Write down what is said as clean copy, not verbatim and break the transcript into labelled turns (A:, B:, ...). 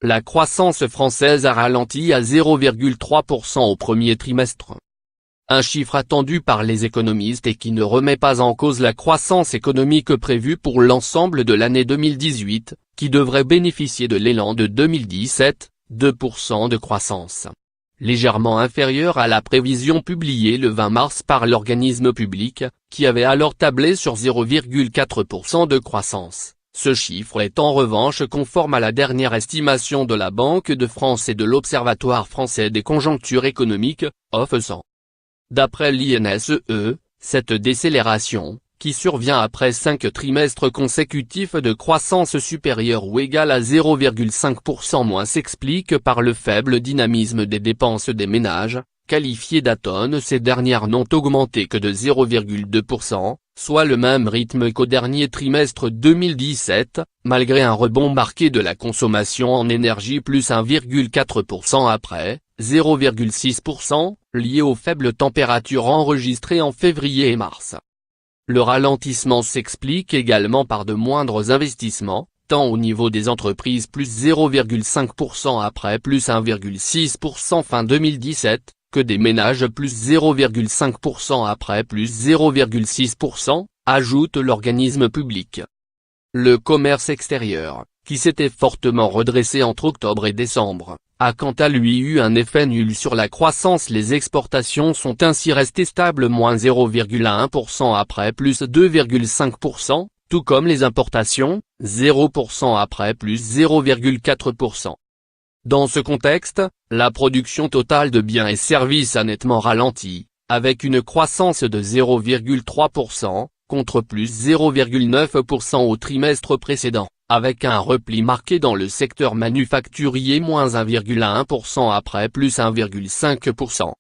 A: la croissance française a ralenti à 0,3% au premier trimestre. Un chiffre attendu par les économistes et qui ne remet pas en cause la croissance économique prévue pour l'ensemble de l'année 2018, qui devrait bénéficier de l'élan de 2017, 2% de croissance. Légèrement inférieur à la prévision publiée le 20 mars par l'organisme public, qui avait alors tablé sur 0,4% de croissance. Ce chiffre est en revanche conforme à la dernière estimation de la Banque de France et de l'Observatoire français des conjonctures économiques, OFCE. D'après l'INSEE, cette décélération, qui survient après 5 trimestres consécutifs de croissance supérieure ou égale à 0,5% moins s'explique par le faible dynamisme des dépenses des ménages, qualifiées d'atones. Ces dernières n'ont augmenté que de 0,2%, soit le même rythme qu'au dernier trimestre 2017, malgré un rebond marqué de la consommation en énergie plus 1,4% après, 0,6%, lié aux faibles températures enregistrées en février et mars. Le ralentissement s'explique également par de moindres investissements, tant au niveau des entreprises plus 0,5% après plus 1,6% fin 2017, que des ménages plus 0,5% après plus 0,6%, ajoute l'organisme public. Le commerce extérieur, qui s'était fortement redressé entre octobre et décembre, a quant à lui eu un effet nul sur la croissance. Les exportations sont ainsi restées stables moins 0,1% après plus 2,5%, tout comme les importations, 0% après plus 0,4%. Dans ce contexte, la production totale de biens et services a nettement ralenti, avec une croissance de 0,3%, contre plus 0,9% au trimestre précédent, avec un repli marqué dans le secteur manufacturier moins 1,1% après plus 1,5%.